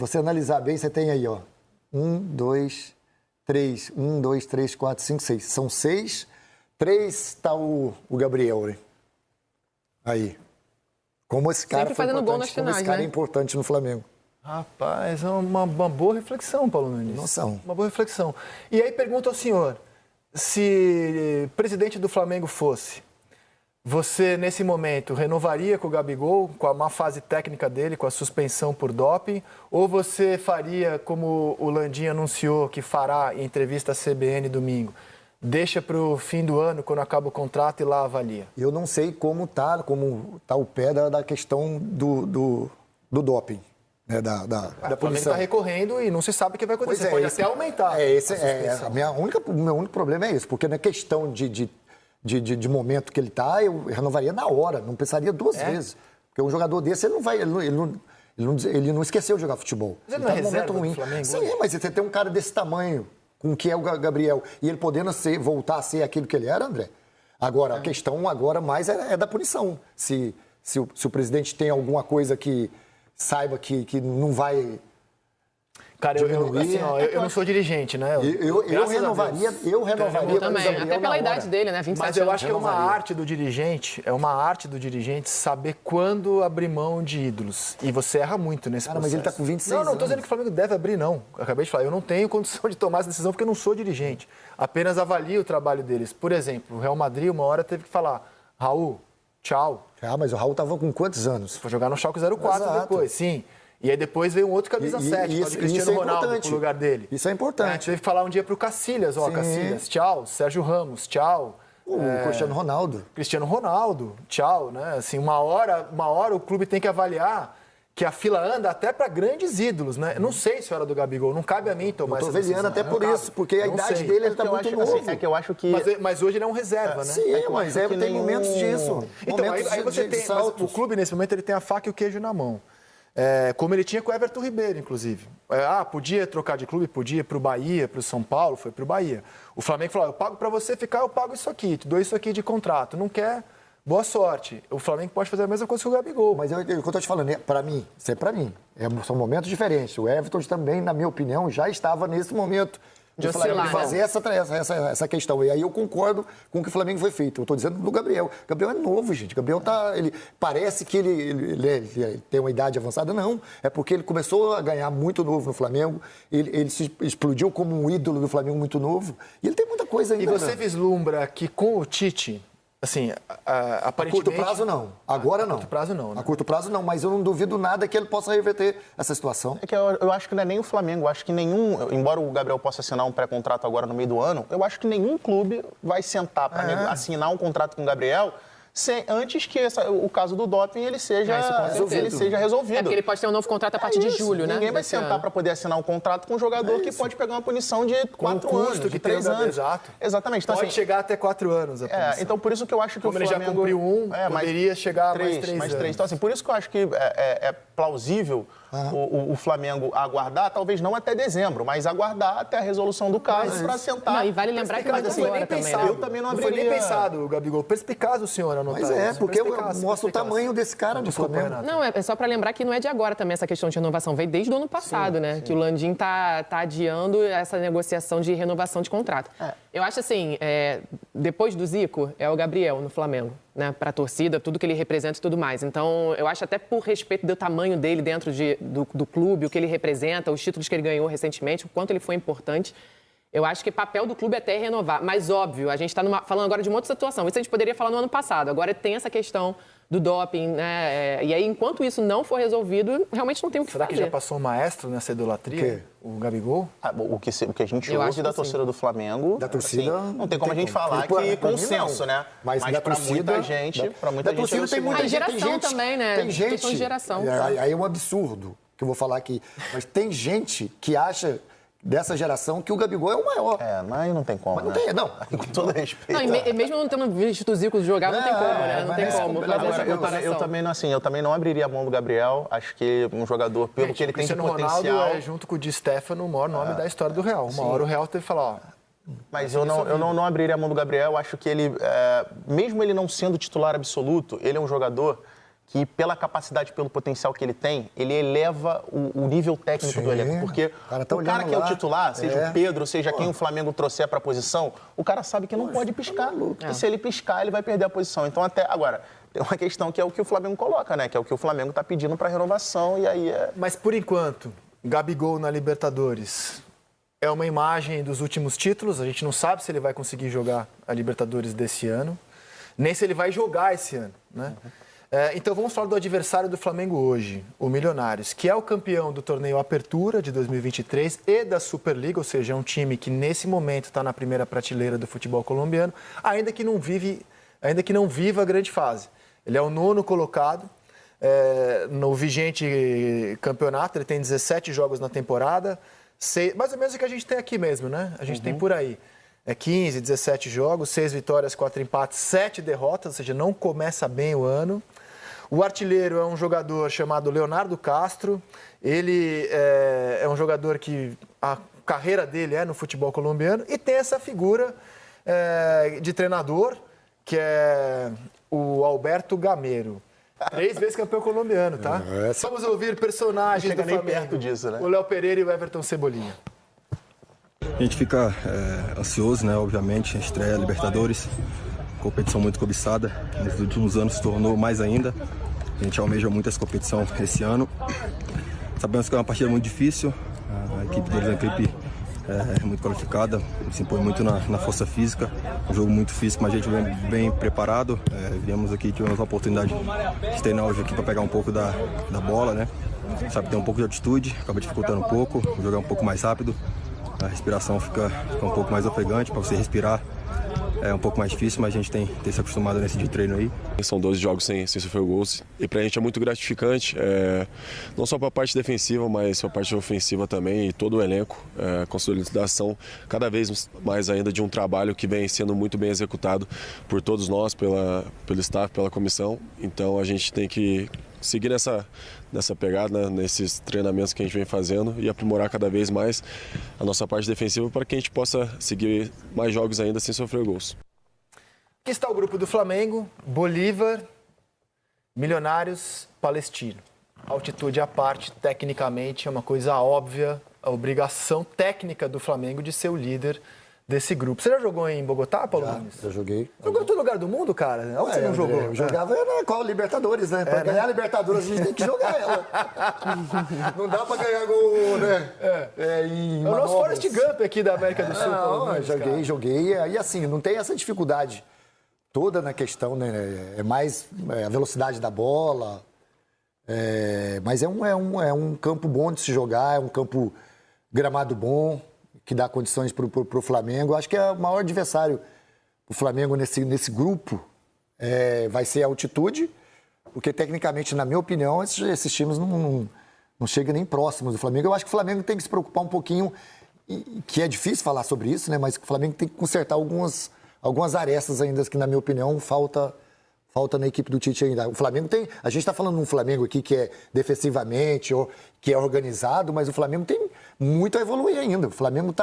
você analisar bem, você tem aí, ó. 1, 2, 3. 1, 2, 3, 4, 5, 6. São 6. 3 está o Gabriel, né? Aí. Como esse cara sempre fazendo gol nas como finais, esse cara né? é importante no Flamengo. Rapaz, é uma boa reflexão, Paulo Nunes. Noção. Uma boa reflexão. E aí pergunto ao senhor, se presidente do Flamengo fosse, você, nesse momento, renovaria com o Gabigol, com a má fase técnica dele, com a suspensão por doping, ou você faria como o Landim anunciou que fará em entrevista à CBN domingo? Deixa para o fim do ano, quando acaba o contrato, e lá avalia. Eu não sei como tá o pé da questão do doping, né, da O Flamengo punição. está recorrendo e não se sabe o que vai acontecer. Pode até aumentar. O meu único problema é esse, porque na questão de momento que ele está, eu renovaria na hora, não pensaria duas vezes. Porque um jogador desse, ele não esqueceu de jogar futebol. Mas ele tá não é num momento reserva ruim. do Flamengo Sim, hoje? mas você tem um cara desse tamanho, com o que é o Gabriel, e ele podendo voltar a ser aquilo que ele era, André. Agora, a questão agora mais é da punição. Se o presidente tem alguma coisa que saiba que não vai... Cara, eu não sou dirigente, né? Eu renovaria com o Eu também, Gabriel até pela na idade hora. dele, né? 27 Mas eu anos. acho que é uma arte do dirigente saber quando abrir mão de ídolos. E você erra muito nesse Cara, processo. mas ele tá com 26 Não, não tô anos. dizendo que o Flamengo deve abrir, não. Eu acabei de falar, eu não tenho condição de tomar essa decisão porque eu não sou dirigente. Apenas avalio o trabalho deles. Por exemplo, o Real Madrid uma hora teve que falar, Raul, tchau. Ah, mas o Raul tava com quantos anos? Foi jogar no Schalke 04 Exato. depois, sim. E aí depois veio um outro camisa 7, isso de Cristiano é Ronaldo importante. pro lugar dele. Isso é A gente importante. teve que falar um dia pro Cacilhas, Sim. Cacilhas, tchau. Sérgio Ramos, tchau. O Cristiano Ronaldo. Cristiano Ronaldo, tchau, né? Assim, uma hora o clube tem que avaliar que a fila anda até para grandes ídolos, né? Eu não sei se era do Gabigol, não cabe a mim tomar Eu tô essa decisão. velhando até Não por cabe. isso, porque a Eu não idade sei. dele ele tá muito novo. É que eu acho que... Mas hoje ele é um reserva, né? Sim, mas acho que tem momentos disso. Então, Momentos aí você de tem... Mas saltos. o clube, nesse momento, ele tem a faca e o queijo na mão. Como ele tinha com o Everton Ribeiro, inclusive. Podia trocar de clube? Podia, para o Bahia, para o São Paulo, foi para o Bahia. O Flamengo falou, eu pago para você ficar, eu pago isso aqui, te dou isso aqui de contrato. Não quer? Boa sorte. O Flamengo pode fazer a mesma coisa que o Gabigol. Mas o que eu tô te falando, para mim, isso é para mim. São momentos diferentes. O Everton também, na minha opinião, já estava nesse momento de oscilar, fazer essa questão. E aí eu concordo com o que o Flamengo foi feito. Eu estou dizendo do Gabriel. O Gabriel é novo, gente. O Gabriel ele parece que ele tem uma idade avançada. Não. É porque ele começou a ganhar muito novo no Flamengo. Ele se explodiu como um ídolo do Flamengo muito novo. E ele tem muita coisa ainda. E você vislumbra que com o Tite... Assim, aparentemente... A curto prazo, não. Agora, não. A curto prazo, não, né? A curto prazo, não. Mas eu não duvido nada que ele possa reverter essa situação. É que eu acho que não é nem o Flamengo. Eu acho que embora o Gabriel possa assinar um pré-contrato agora no meio do ano, eu acho que nenhum clube vai sentar para assinar um contrato com o Gabriel antes que o caso do doping ele seja resolvido. É porque ele pode ter um novo contrato a partir de julho, né? Ninguém vai sentar para poder assinar um contrato com um jogador que pode pegar uma punição de 4 anos, de 3 anos. Exato. Exatamente. Então, pode chegar até 4 anos a punição. Então, por isso que eu acho que como o Flamengo... ele já cumpriu poderia chegar a mais 3 anos. Então, assim, por isso que eu acho que é plausível o Flamengo aguardar, talvez não até dezembro, mas aguardar até a resolução do caso para sentar. Não, e vale lembrar que mas não foi nem pensado. Eu também não foi nem abriria... pensado, Gabigol. Perspicaz o senhor anotar Mas porque mostra o perspicaz. tamanho desse cara no Flamengo. Não, é só para lembrar que não é de agora também essa questão de renovação. Veio desde o ano passado, né? Que o Landim tá adiando essa negociação de renovação de contrato. Eu acho assim, depois do Zico, é o Gabriel no Flamengo, né? Para a torcida, tudo que ele representa e tudo mais. Então, eu acho até por respeito do tamanho dele dentro do clube, o que ele representa, os títulos que ele ganhou recentemente, o quanto ele foi importante. Eu acho que papel do clube é até renovar. Mas, óbvio, a gente está falando agora de uma outra situação. Isso a gente poderia falar no ano passado. Agora tem essa questão do doping, né? E aí, enquanto isso não for resolvido, realmente não tem o que Será fazer. que já passou o maestro nessa idolatria? O Gabigol? O que a gente ouve da torcida do Flamengo... Da torcida... Assim, não tem como a gente falar que consenso, né? Mas para muita gente... Da torcida tem muita gente. Geração também, né? Tem gente... Questão de geração. Aí é um absurdo que eu vou falar aqui. Mas tem gente que acha... dessa geração, que o Gabigol é o maior. Mas não tem como, mas não tem, não. Com todo respeito. Não, e mesmo não tendo visto o Zico jogar, não tem como, né? Não tem como fazer essa comparação. Eu também não abriria a mão do Gabriel. Acho que um jogador, pelo que ele tem de potencial... Cristiano Ronaldo junto com o Di Stefano, o maior nome da história do Real. Uma hora o Real teve que falar, Mas eu não abriria a mão do Gabriel. Acho que ele, mesmo ele não sendo titular absoluto, ele é um jogador que pela capacidade, pelo potencial que ele tem, ele eleva o nível técnico do elenco. Porque o cara que é o titular, seja o Pedro, seja quem o Flamengo trouxer para a posição, o cara sabe que não pode piscar. E se ele piscar, ele vai perder a posição. Então, até agora, tem uma questão que é o que o Flamengo coloca, né? Que é o que o Flamengo está pedindo para renovação, e aí é... Mas, por enquanto, Gabigol na Libertadores é uma imagem dos últimos títulos. A gente não sabe se ele vai conseguir jogar a Libertadores desse ano, nem se ele vai jogar esse ano, né? Então vamos falar do adversário do Flamengo hoje, o Milionários, que é o campeão do torneio Apertura de 2023 e da Superliga, ou seja, é um time que nesse momento está na primeira prateleira do futebol colombiano, ainda que não viva a grande fase. Ele é o 9º colocado no vigente campeonato, ele tem 17 jogos na temporada, mais ou menos o que a gente tem aqui mesmo, né? A gente tem por aí. 15, 17 jogos, 6 vitórias, 4 empates, 7 derrotas, ou seja, não começa bem o ano. O artilheiro é um jogador chamado Leonardo Castro. Ele é um jogador que a carreira dele é no futebol colombiano. E tem essa figura de treinador, que é o Alberto Gamero. 3 vezes campeão colombiano, tá? Vamos ouvir personagens do Flamengo. Perto disso, né? O Léo Pereira e o Everton Cebolinha. A gente fica ansioso, né? Obviamente, a estreia Libertadores, competição muito cobiçada. Nos últimos anos se tornou mais ainda. A gente almeja muito essa competição esse ano. Sabemos que é uma partida muito difícil. A equipe deles é uma equipe muito qualificada, se impõe muito na força física. Um jogo muito físico, mas a gente vem bem preparado. Viemos aqui, tivemos a oportunidade de treinar hoje aqui para pegar um pouco da bola, né? Sabe, tem um pouco de altitude, acaba dificultando um pouco, jogar um pouco mais rápido. A respiração fica um pouco mais ofegante, para você respirar é um pouco mais difícil, mas a gente tem se acostumado nesse de treino aí. São 12 jogos sem sofrer gols e pra gente é muito gratificante, não só para a parte defensiva, mas para a parte ofensiva também, e todo o elenco, consolidação cada vez mais ainda de um trabalho que vem sendo muito bem executado por todos nós, pelo staff, pela comissão. Então a gente tem que seguir nessa pegada, né, nesses treinamentos que a gente vem fazendo e aprimorar cada vez mais a nossa parte defensiva para que a gente possa seguir mais jogos ainda sem sofrer gols. Aqui está o grupo do Flamengo: Bolívar, Milionários, Palestino. Altitude à parte, tecnicamente, é uma coisa óbvia, a obrigação técnica do Flamengo de ser o líder desse grupo. Você já jogou em Bogotá, Paulo Nunes? Já joguei. Jogou em todo lugar do mundo, cara? Onde você não jogou? Eu jogava na qual Libertadores, né? Pra ganhar a Libertadores, a gente tem que jogar ela. Não dá pra ganhar gol, né? É o nosso Forrest Gump aqui da América do Sul, Paulo Nunes, joguei. E assim, não tem essa dificuldade toda na questão, né? É mais a velocidade da bola. Mas é um campo bom de se jogar, é um campo gramado bom, que dá condições para o Flamengo. Acho que é o maior adversário do Flamengo nesse grupo vai ser a altitude, porque tecnicamente, na minha opinião, esses times não chegam nem próximos do Flamengo. Eu acho que o Flamengo tem que se preocupar um pouquinho, que é difícil falar sobre isso, né? Mas que o Flamengo tem que consertar algumas arestas ainda que, na minha opinião, falta na equipe do Tite ainda. O Flamengo tem... A gente está falando de um Flamengo aqui que é defensivamente, ou que é organizado, mas o Flamengo tem muito a evoluir ainda. O Flamengo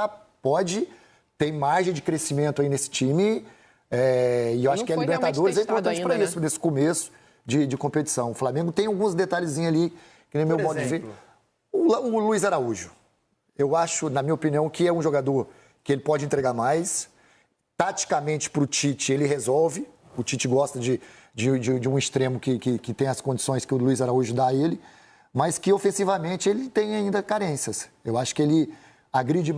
tem margem de crescimento aí nesse time. E eu acho que a Libertadores é importante para isso, nesse começo de competição. O Flamengo tem alguns detalhezinhos ali, que nem meu modo de ver. O Luiz Araújo. Eu acho, na minha opinião, que é um jogador que ele pode entregar mais. Taticamente, para o Tite, ele resolve. O Tite gosta de um extremo que tem as condições que o Luiz Araújo dá a ele, mas que ofensivamente ele tem ainda carências. Eu acho que ele agride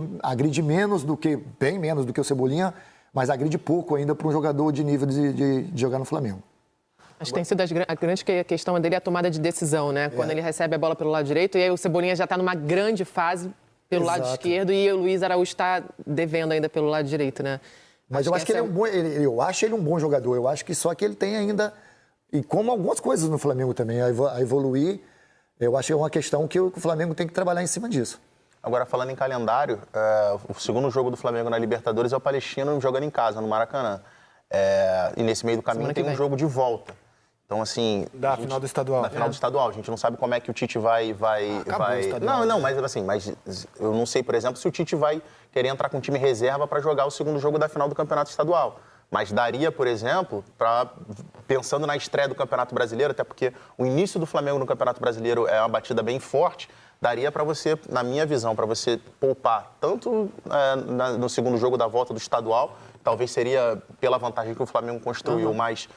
bem menos do que o Cebolinha, mas agride pouco ainda para um jogador de nível de jogar no Flamengo. Acho que tem sido a grande questão dele é a tomada de decisão, né? Quando ele recebe a bola pelo lado direito, e aí o Cebolinha já está numa grande fase pelo lado esquerdo e o Luiz Araújo está devendo ainda pelo lado direito, né? Mas eu acho que ele é um bom, eu acho ele um bom jogador. Eu acho que só que ele tem ainda, e como algumas coisas no Flamengo também, a evoluir, eu acho que é uma questão que o Flamengo tem que trabalhar em cima disso. Agora, falando em calendário, o segundo jogo do Flamengo na Libertadores é o Palestino jogando em casa, no Maracanã. E nesse meio do caminho tem um jogo de volta. Então, assim... Final do estadual. Da final do estadual. A gente não sabe como é que o Tite vai... mas assim, mas eu não sei, por exemplo, se o Tite vai querer entrar com o time reserva para jogar o segundo jogo da final do Campeonato Estadual. Mas daria, por exemplo, pensando na estreia do Campeonato Brasileiro, até porque o início do Flamengo no Campeonato Brasileiro é uma batida bem forte, daria para você, na minha visão, para você poupar tanto no segundo jogo da volta do estadual, talvez seria pela vantagem que o Flamengo construiu mais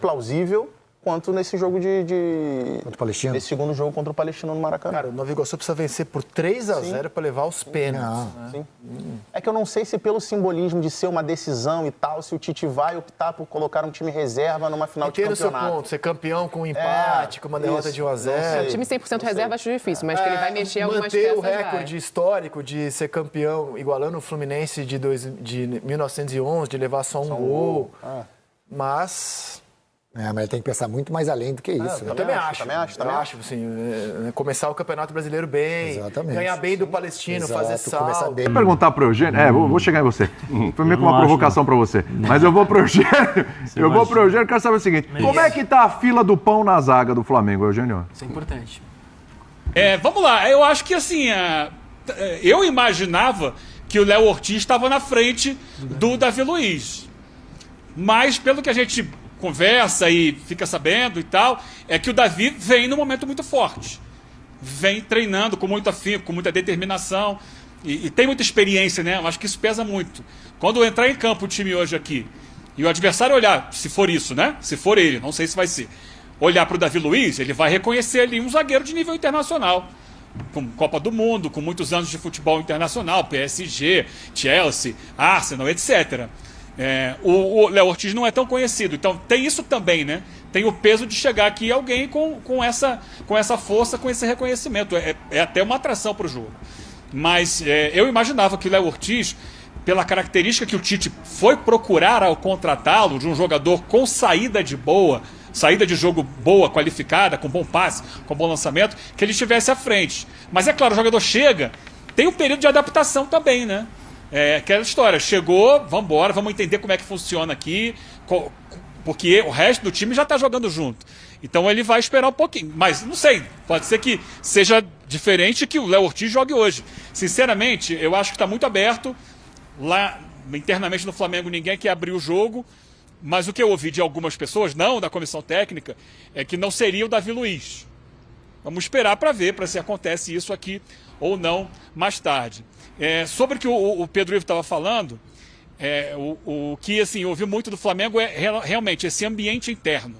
plausível, quanto nesse jogo nesse segundo jogo contra o Palestino no Maracanã. Cara, o Nova Iguaçu precisa vencer por 3-0 para levar os pênaltis. Né? Sim. É que eu não sei se pelo simbolismo de ser uma decisão e tal, se o Tite vai optar por colocar um time reserva numa final de campeonato. Seu ponto, ser campeão com um empate, com uma derrota de 1-0. O time 100% reserva acho difícil, mas que ele vai mexer algumas peças. Manter o recorde histórico de ser campeão, igualando o Fluminense de 1911, de levar só um gol. Mas... mas ele tem que pensar muito mais além do que isso. Eu também acho. Eu acho, assim, começar o Campeonato Brasileiro bem, ganhar bem do Palestino, fazer saldo. Vou perguntar para o Eugênio, vou chegar em você. Foi meio que uma provocação para você. Mas eu vou para o Eugênio, quero saber o seguinte, como é que tá a fila do pão na zaga do Flamengo, Eugênio? Isso é importante. Vamos lá, eu acho que assim, eu imaginava que o Léo Ortiz estava na frente do Davi Luiz. Mas pelo que a gente conversa e fica sabendo e tal, é que o Davi vem num momento muito forte. Vem treinando com muito afinco, com muita determinação e tem muita experiência, né? Eu acho que isso pesa muito. Quando entrar em campo o time hoje aqui e o adversário olhar, se for isso, né? Se for ele, não sei se vai ser, olhar para o Davi Luiz, ele vai reconhecer ali um zagueiro de nível internacional. Com Copa do Mundo, com muitos anos de futebol internacional, PSG, Chelsea, Arsenal, etc. O Léo Ortiz não é tão conhecido, então tem isso também, né? Tem o peso de chegar aqui alguém com essa força, com esse reconhecimento. É até uma atração para o jogo. Mas eu imaginava que o Léo Ortiz, pela característica que o Tite foi procurar ao contratá-lo, de um jogador com saída de jogo boa, qualificada, com bom passe, com bom lançamento, que ele estivesse à frente. Mas é claro, o jogador chega, tem um período de adaptação também, né? Aquela história, chegou, vamos embora, vamos entender como é que funciona aqui, porque o resto do time já está jogando junto. Então ele vai esperar um pouquinho, mas não sei, pode ser que seja diferente que o Léo Ortiz jogue hoje. Sinceramente, eu acho que está muito aberto. Lá, internamente no Flamengo, ninguém quer abrir o jogo, mas o que eu ouvi de algumas pessoas, não da comissão técnica, é que não seria o Davi Luiz. Vamos esperar para ver se acontece isso aqui ou não mais tarde. Sobre o que o Pedro Ivo estava falando, o que assim, eu ouvi muito do Flamengo realmente esse ambiente interno.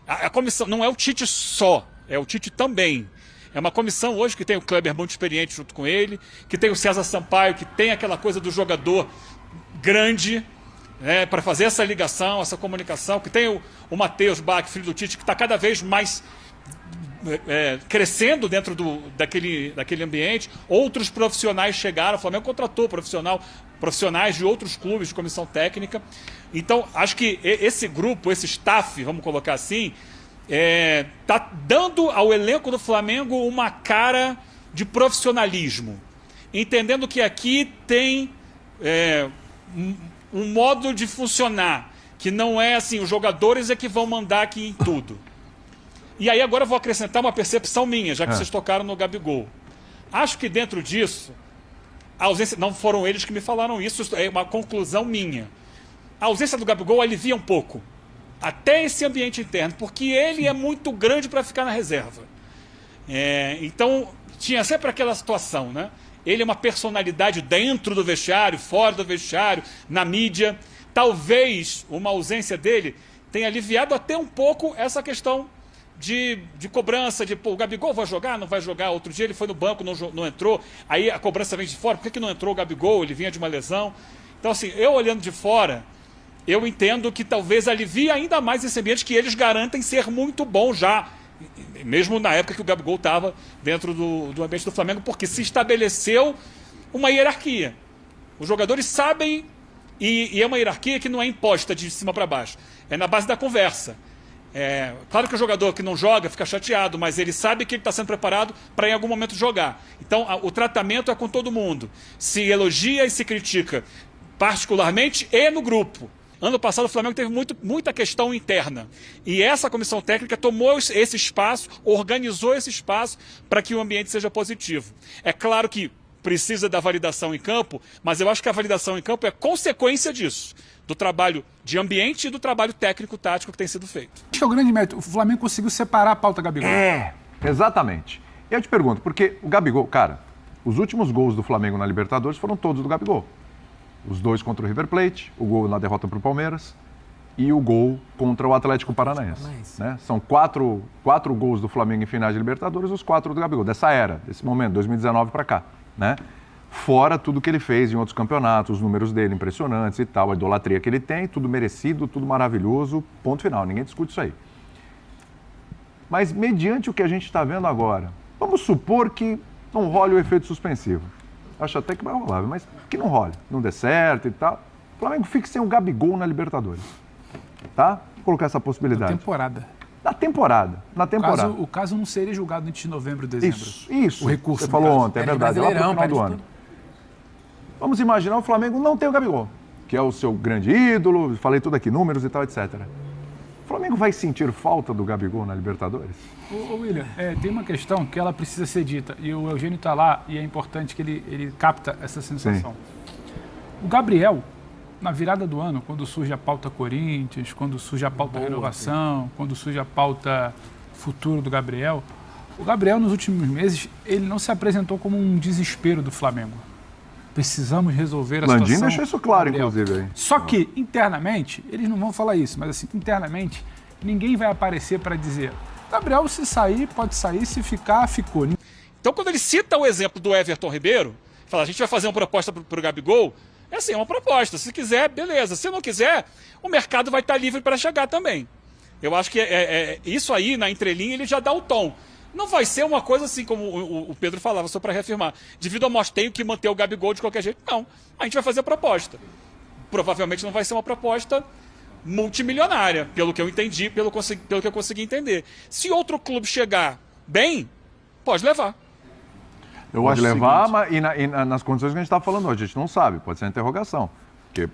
A comissão não é o Tite só, é o Tite também. É uma comissão hoje que tem o Kleber muito experiente junto com ele, que tem o César Sampaio, que tem aquela coisa do jogador grande, para fazer essa ligação, essa comunicação, que tem o Matheus Bach, filho do Tite, que está cada vez mais crescendo dentro daquele ambiente. Outros profissionais chegaram, o Flamengo contratou profissionais de outros clubes de comissão técnica. Então, acho que esse grupo, esse staff, vamos colocar assim, está dando ao elenco do Flamengo uma cara de profissionalismo, entendendo que aqui tem um modo de funcionar, que não é assim, os jogadores que vão mandar aqui em tudo. E aí agora eu vou acrescentar uma percepção minha, já que vocês tocaram no Gabigol. Acho que dentro disso, a ausência, não foram eles que me falaram isso, é uma conclusão minha. A ausência do Gabigol alivia um pouco até esse ambiente interno, porque ele é muito grande para ficar na reserva. Então, tinha sempre aquela situação, né? Ele é uma personalidade dentro do vestiário, fora do vestiário, na mídia. Talvez uma ausência dele tenha aliviado até um pouco essa questão de cobrança, o Gabigol vai jogar, não vai jogar. Outro dia ele foi no banco, não entrou, aí a cobrança vem de fora, por que não entrou o Gabigol? Ele vinha de uma lesão. Então assim, eu olhando de fora, eu entendo que talvez alivie ainda mais esse ambiente que eles garantem ser muito bom já, mesmo na época que o Gabigol estava dentro do ambiente do Flamengo, porque se estabeleceu uma hierarquia. Os jogadores sabem, e é uma hierarquia que não é imposta de cima para baixo, é na base da conversa. Claro que o jogador que não joga fica chateado, mas ele sabe que ele está sendo preparado para em algum momento jogar. Então o tratamento é com todo mundo. Se elogia e se critica, particularmente e no grupo. Ano passado o Flamengo teve muita questão interna. E essa comissão técnica tomou esse espaço, organizou esse espaço para que o ambiente seja positivo. É claro que precisa da validação em campo, mas eu acho que a validação em campo é consequência disso, do trabalho de ambiente e do trabalho técnico-tático que tem sido feito. Acho que é o grande mérito. O Flamengo conseguiu separar a pauta Gabigol. Exatamente. E eu te pergunto, porque o Gabigol, cara, os últimos gols do Flamengo na Libertadores foram todos do Gabigol. Os 2 contra o River Plate, o gol na derrota para o Palmeiras e o gol contra o Atlético Paranaense. Né? São 4 gols do Flamengo em finais de Libertadores, os 4 do Gabigol, dessa era, desse momento, 2019 para cá. Né? Fora tudo que ele fez em outros campeonatos, os números dele impressionantes e tal, a idolatria que ele tem, tudo merecido, tudo maravilhoso, ponto final, ninguém discute isso aí. Mas mediante o que a gente está vendo agora, vamos supor que não role o efeito suspensivo. Acho até que vai rolar, mas que não role, não dê certo e tal. O Flamengo fique sem o Gabigol na Libertadores. Tá? Vou colocar essa possibilidade. Na temporada. O caso não seria julgado antes de novembro, dezembro. Isso. O recurso. Você falou ontem, é verdade. Lá no final do ano. Vamos imaginar o Flamengo não tem o Gabigol, que é o seu grande ídolo, falei tudo aqui, números e tal, etc. O Flamengo vai sentir falta do Gabigol na Libertadores? Ô William, tem uma questão que ela precisa ser dita, e o Eugênio está lá, e é importante que ele capta essa sensação. Sim. O Gabriel, na virada do ano, quando surge a pauta Corinthians, quando surge a pauta renovação, quando surge a pauta futuro do Gabriel, o Gabriel, nos últimos meses, ele não se apresentou como um desespero do Flamengo. Precisamos resolver a situação. Landim deixou isso claro, inclusive. Aí. Só que, internamente, eles não vão falar isso, mas assim, internamente, ninguém vai aparecer para dizer Gabriel, se sair, pode sair, se ficar, ficou. Então, quando ele cita o exemplo do Everton Ribeiro, fala, a gente vai fazer uma proposta para o Gabigol, é assim, é uma proposta. Se quiser, beleza. Se não quiser, o mercado vai estar livre para chegar também. Eu acho que isso aí, na entrelinha, ele já dá o tom. Não vai ser uma coisa assim, como o Pedro falava, só para reafirmar. Devido ao nós tenho que manter o Gabigol de qualquer jeito. Não, a gente vai fazer a proposta. Provavelmente não vai ser uma proposta multimilionária, pelo que eu entendi, pelo que eu consegui entender. Se outro clube chegar bem, pode levar. Pode levar, mas nas condições que a gente está falando hoje, a gente não sabe, pode ser uma interrogação. Porque,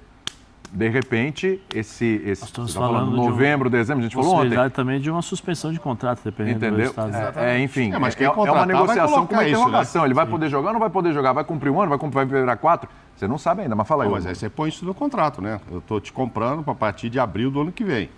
de repente, esse estamos falando de novembro, dezembro, a gente falou ontem. Possibilidade também de uma suspensão de contrato, dependendo do resultado. Enfim, mas é uma negociação com uma interrogação. Ele vai poder jogar ou não vai poder jogar? Vai cumprir um ano? Vai virar 4? Você não sabe ainda, mas fala aí. Mas aí você põe isso no contrato, né? Eu estou te comprando para a partir de abril do ano que vem.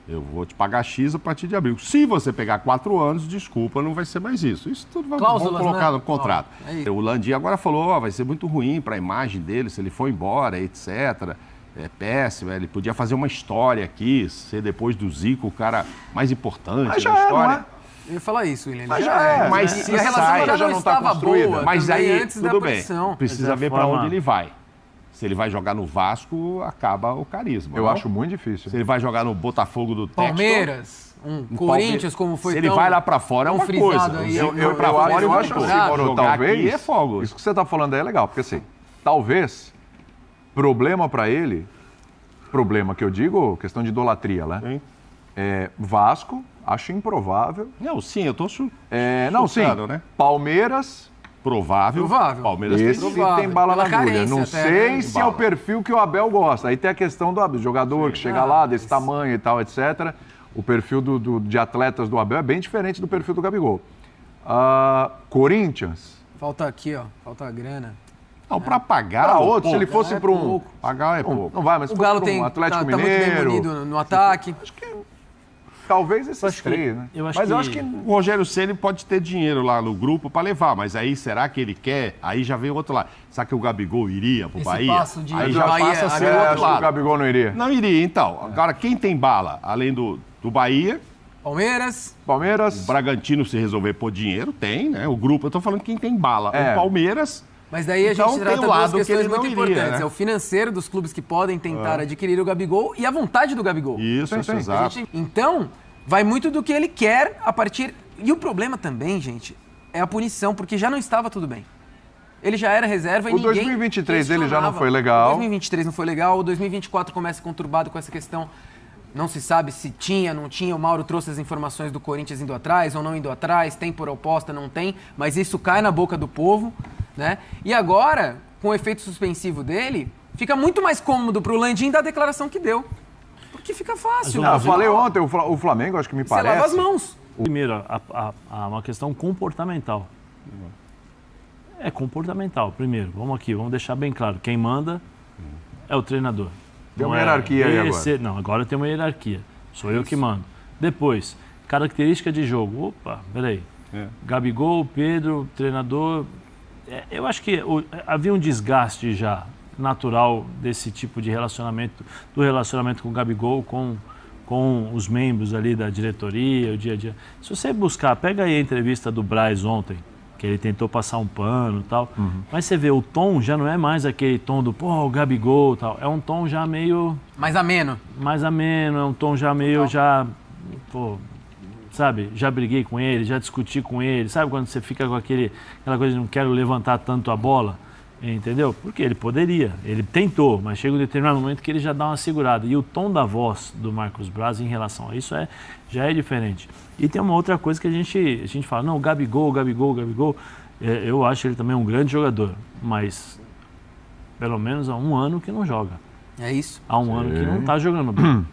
Eu vou te pagar X a partir de abril. Se você pegar 4 anos, desculpa, não vai ser mais isso. Isso tudo vamos colocar no contrato. O Landim agora falou, vai ser muito ruim para a imagem dele se ele for embora, etc. É péssimo, ele podia fazer uma história aqui, ser depois do Zico o cara mais importante da história. Eu ia falar isso, William. Mas já é. Mas se a relação já não estava boa, mas aí antes tudo da bem. Precisa ver para onde ele vai. Se ele vai jogar no Vasco, acaba o carisma. Eu acho muito difícil. Se ele vai jogar no Botafogo do Textor... Palmeiras, Corinthians, como foi. Se ele vai lá pra fora, é uma coisa. Eu acho assim, Mauro, talvez... É fogo. Isso que você tá falando aí é legal, porque assim, talvez, problema pra ele, problema que eu digo, questão de idolatria, né? Vasco, acho improvável. Não, sim, eu tô não, sim. Né? Palmeiras... Provável. Palmeiras tem bala na agulha. Não sei se é o perfil que o Abel gosta. Aí tem a questão do jogador que chega lá, desse tamanho e tal, etc. O perfil de atletas do Abel é bem diferente do perfil do Gabigol. Corinthians. Falta aqui, ó. Falta a grana. Não, para pagar. Para outro, se ele fosse para um. Pagar é pouco. Não vai, mas o Galo tem um Atlético tá Mineiro. Muito bem bonito no ataque. Acho que. Talvez esses três, né? Eu acho que o Rogério Ceni pode ter dinheiro lá no grupo para levar, mas aí será que ele quer? Aí já vem o outro lado. Será que o Gabigol iria pro Bahia? Aí já passa a ser o outro lado. O Gabigol não iria? Não iria, então. Agora, quem tem bala, além do Bahia... Palmeiras. O Bragantino, se resolver pôr dinheiro, tem, né? O grupo, eu tô falando quem tem bala. O Palmeiras... Mas daí a gente trata duas questões muito importantes. Né? É o financeiro dos clubes que podem tentar adquirir o Gabigol e a vontade do Gabigol. Isso, exato. Então, vai muito do que ele quer a partir... E o problema também, gente, é a punição, porque já não estava tudo bem. Ele já era reserva e ninguém... O 2023 dele já não foi legal. O 2023 não foi legal, o 2024 começa conturbado com essa questão. Não se sabe se tinha, não tinha. O Mauro trouxe as informações do Corinthians indo atrás ou não indo atrás, tem por oposta, não tem, mas isso cai na boca do povo, né? E agora, com o efeito suspensivo dele, fica muito mais cômodo pro Landim dar a declaração que deu. Porque fica fácil. Eu falei ontem, o Flamengo, acho que me parece... Você lava as mãos. Primeiro, uma questão comportamental. é comportamental. Primeiro, vamos deixar bem claro, quem manda é o treinador. Tem uma hierarquia aí agora. Não, agora tem uma hierarquia. Sou eu que mando. Depois, característica de jogo. Opa, peraí. Gabigol, Pedro, treinador. Eu acho que havia um desgaste já natural desse tipo de relacionamento, do relacionamento com o Gabigol, com os membros ali da diretoria, o dia a dia. Se você buscar, pega aí a entrevista do Braz ontem, que ele tentou passar um pano e tal, mas você vê, o tom já não é mais aquele tom do, o Gabigol e tal, é um tom já meio... Mais ameno. Mais ameno, é um tom já meio, sabe, já briguei com ele, já discuti com ele, sabe quando você fica com aquela coisa de não quero levantar tanto a bola, entendeu? Porque ele poderia, ele tentou, mas chega um determinado momento que ele já dá uma segurada. E o tom da voz do Marcos Braz em relação a isso já é diferente. E tem uma outra coisa que a gente fala, não, o Gabigol, eu acho ele também um grande jogador, mas pelo menos há um ano que não joga. É isso. Há um ano que não está jogando bem.